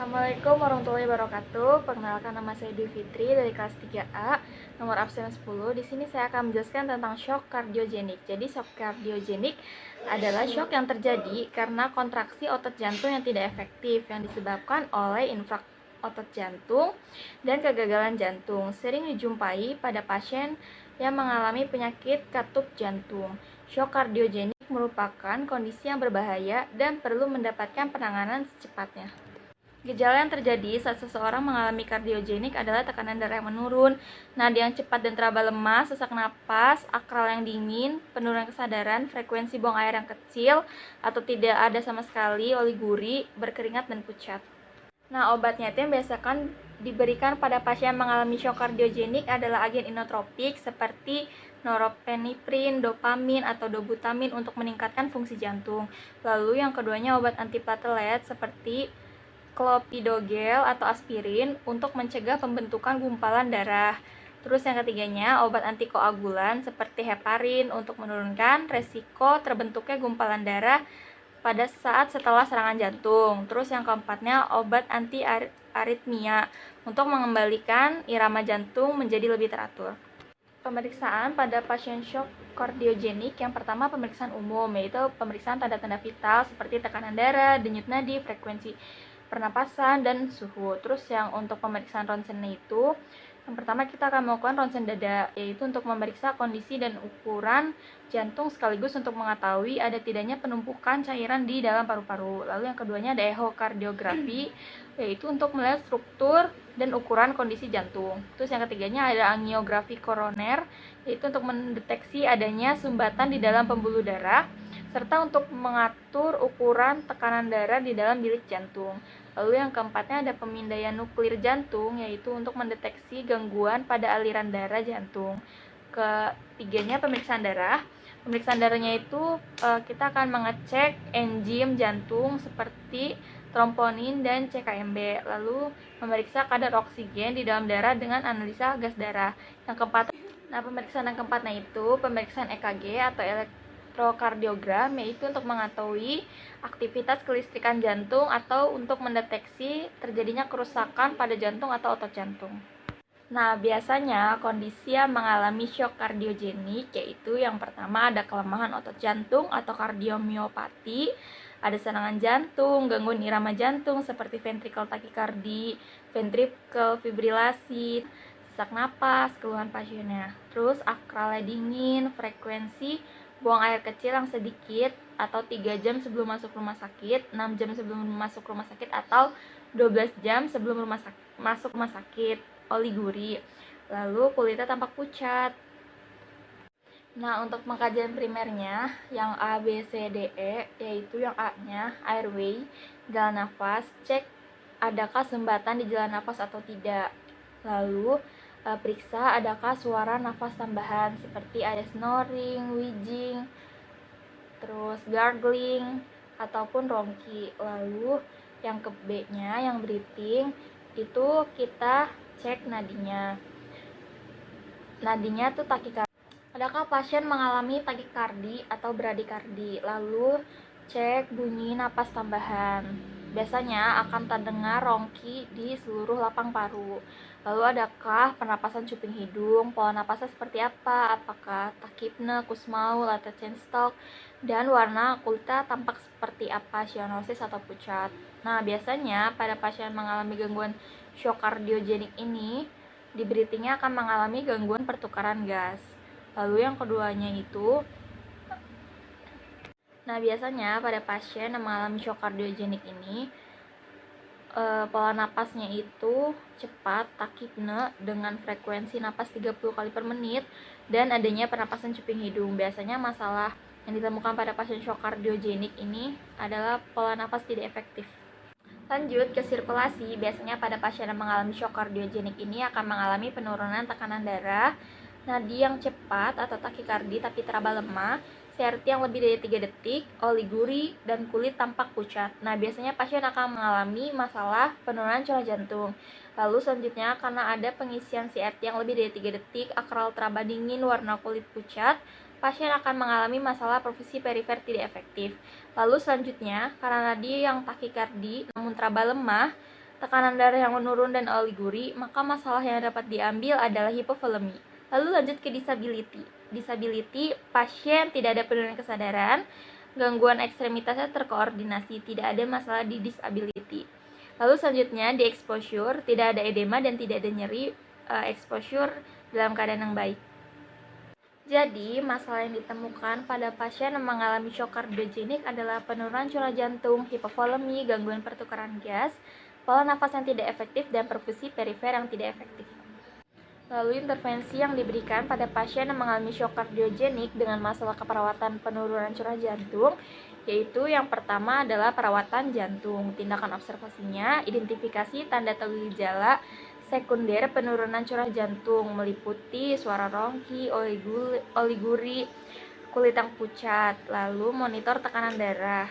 Assalamualaikum warahmatullahi wabarakatuh. Perkenalkan, nama saya Dwi Fitri dari kelas 3A, nomor absen 10. Di sini saya akan menjelaskan tentang shock kardiogenik. Jadi shock kardiogenik adalah shock yang terjadi karena kontraksi otot jantung yang tidak efektif yang disebabkan oleh infrak otot jantung dan kegagalan jantung. Sering dijumpai pada pasien yang mengalami penyakit katup jantung. Shock kardiogenik merupakan kondisi yang berbahaya dan perlu mendapatkan penanganan secepatnya. Gejala yang terjadi saat seseorang mengalami kardiogenik adalah tekanan darah yang menurun, nadi yang cepat dan teraba lemas, sesak napas, akral yang dingin, penurunan kesadaran, frekuensi buang air yang kecil atau tidak ada sama sekali, oliguri, berkeringat dan pucat. Nah, obatnya itu yang biasakan diberikan pada pasien yang mengalami shock kardiogenik adalah agen inotropik seperti norepinefrin, dopamin, atau dobutamin untuk meningkatkan fungsi jantung. Lalu yang keduanya obat antiplatelet seperti clopidogrel atau aspirin untuk mencegah pembentukan gumpalan darah. Terus yang ketiganya obat antikoagulan seperti heparin untuk menurunkan resiko terbentuknya gumpalan darah pada saat setelah serangan jantung. Terus yang keempatnya obat anti aritmia untuk mengembalikan irama jantung menjadi lebih teratur. Pemeriksaan pada pasien shock kardiogenik yang pertama pemeriksaan umum, yaitu pemeriksaan tanda-tanda vital seperti tekanan darah, denyut nadi, frekuensi pernapasan, dan suhu. Terus yang untuk pemeriksaan ronsen itu, yang pertama kita akan melakukan ronsen dada, yaitu untuk memeriksa kondisi dan ukuran jantung sekaligus untuk mengetahui ada tidaknya penumpukan cairan di dalam paru-paru. Lalu yang keduanya ada ehokardiografi, yaitu untuk melihat struktur dan ukuran kondisi jantung. Terus yang ketiganya ada angiografi koroner, yaitu untuk mendeteksi adanya sumbatan di dalam pembuluh darah, serta untuk mengatur ukuran tekanan darah di dalam bilik jantung. Lalu yang keempatnya ada pemindaian nuklir jantung, yaitu untuk mendeteksi gangguan pada aliran darah jantung. Ketiganya pemeriksaan darah. Pemeriksaan darahnya itu kita akan mengecek enzim jantung seperti tromponin dan CKMB, lalu memeriksa kadar oksigen di dalam darah dengan analisa gas darah. Yang keempat, pemeriksaan yang keempatnya itu pemeriksaan EKG atau elektrokardiogram, yaitu untuk mengetahui aktivitas kelistrikan jantung atau untuk mendeteksi terjadinya kerusakan pada jantung atau otot jantung. Nah, biasanya kondisi yang mengalami shock kardiogenik yaitu yang pertama ada kelemahan otot jantung atau kardiomiopati, ada serangan jantung, gangguan irama jantung seperti ventricle tachycardia, ventricle fibrilasi, sesak napas, keluhan pasiennya. Terus akralnya dingin, frekuensi buang air kecil yang sedikit atau 3 jam sebelum masuk rumah sakit, 6 jam sebelum masuk rumah sakit atau 12 jam sebelum masuk rumah sakit, oliguri. Lalu kulitnya tampak pucat. Nah, untuk pengkajian primernya yang A, B, C, D, E, yaitu yang A-nya airway, jalan nafas, cek adakah sumbatan di jalan nafas atau tidak. Lalu periksa adakah suara nafas tambahan seperti ada snoring, wheezing, terus gargling ataupun rongki. Lalu yang ke B-nya yang breathing itu kita cek nadinya. Nadinya tuh takikardi. Adakah pasien mengalami takikardi atau bradikardi? Lalu cek bunyi napas tambahan. Biasanya akan terdengar rongki di seluruh lapang paru. Lalu adakah pernapasan cuping hidung? Pola napasnya seperti apa? Apakah tachypnea, Kussmaul, atau Cheyne-Stokes? Dan warna kulitnya tampak seperti apa? Cyanosis atau pucat? Nah, biasanya pada pasien mengalami gangguan shock kardiogenik ini, di breathingnya akan mengalami gangguan pertukaran gas. Lalu yang keduanya itu, biasanya pada pasien yang mengalami shock kardiogenik ini, pola napasnya itu cepat, tachypnea dengan frekuensi napas 30 kali per menit dan adanya pernapasan cuping hidung. Biasanya masalah yang ditemukan pada pasien shock kardiogenik ini adalah pola napas tidak efektif. Lanjut ke sirkulasi, biasanya pada pasien yang mengalami shock kardiogenik ini akan mengalami penurunan tekanan darah, nadi yang cepat atau takikardi tapi teraba lemah, CRT yang lebih dari 3 detik, oliguri, dan kulit tampak pucat. Nah, biasanya pasien akan mengalami masalah penurunan curah jantung. Lalu selanjutnya, karena ada pengisian CRT yang lebih dari 3 detik, akral teraba dingin, warna kulit pucat, pasien akan mengalami masalah perfusi perifer tidak efektif. Lalu selanjutnya, karena nadi yang takikardi namun teraba lemah, tekanan darah yang menurun dan oliguri, maka masalah yang dapat diambil adalah hipovolemi. Lalu lanjut ke disability. Disability, pasien tidak ada penurunan kesadaran, gangguan ekstremitasnya terkoordinasi, tidak ada masalah di disability. Lalu selanjutnya di exposure, tidak ada edema dan tidak ada nyeri, exposure dalam keadaan yang baik. Jadi, masalah yang ditemukan pada pasien yang mengalami shock kardiogenik adalah penurunan curah jantung, hipovolemi, gangguan pertukaran gas, pola nafas yang tidak efektif, dan perfusi perifer yang tidak efektif. Lalu intervensi yang diberikan pada pasien yang mengalami shock kardiogenik dengan masalah keperawatan penurunan curah jantung, yaitu yang pertama adalah perawatan jantung. Tindakan observasinya, identifikasi tanda atau gejala sekunder penurunan curah jantung meliputi suara rongki, oliguri, kulit yang pucat, lalu monitor tekanan darah.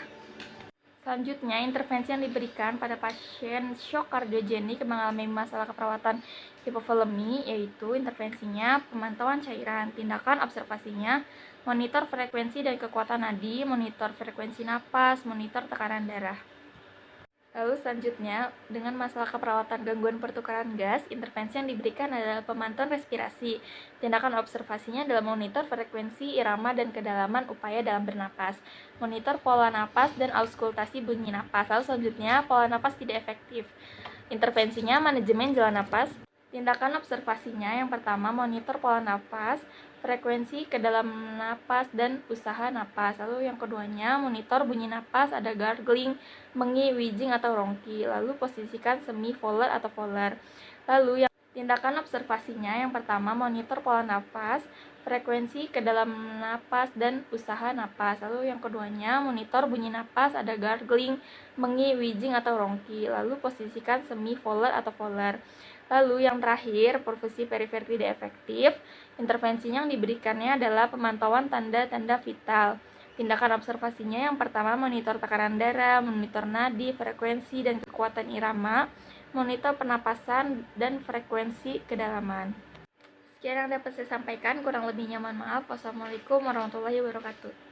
Selanjutnya, intervensi yang diberikan pada pasien shock kardiogenik mengalami masalah keperawatan hipovolemi, yaitu intervensinya pemantauan cairan, tindakan observasinya, monitor frekuensi dan kekuatan nadi, monitor frekuensi napas, monitor tekanan darah. Lalu selanjutnya, dengan masalah keperawatan gangguan pertukaran gas, intervensi yang diberikan adalah pemantauan respirasi. Tindakan observasinya adalah monitor frekuensi, irama, dan kedalaman upaya dalam bernapas. Monitor pola napas dan auskultasi bunyi napas. Lalu selanjutnya, pola napas tidak efektif. Intervensinya manajemen jalan napas. Tindakan observasinya yang pertama monitor pola napas, frekuensi ke dalam napas, dan usaha napas. Lalu yang keduanya monitor bunyi napas, ada gargling, mengi, wheezing atau rongki. Lalu posisikan semi volar atau volar. Lalu yang tindakan observasinya yang pertama monitor pola napas, frekuensi ke dalam napas, dan usaha napas. Lalu yang keduanya monitor bunyi napas, ada gargling, mengi, wheezing atau rongki. Lalu posisikan semi volar atau volar. Lalu yang terakhir, perfusi perifer tidak efektif. Intervensinya yang diberikannya adalah pemantauan tanda-tanda vital. Tindakan observasinya yang pertama monitor tekanan darah, monitor nadi, frekuensi, dan kekuatan irama, monitor pernapasan, dan frekuensi kedalaman. Sekian yang dapat saya sampaikan, kurang lebihnya mohon maaf. Wassalamualaikum warahmatullahi wabarakatuh.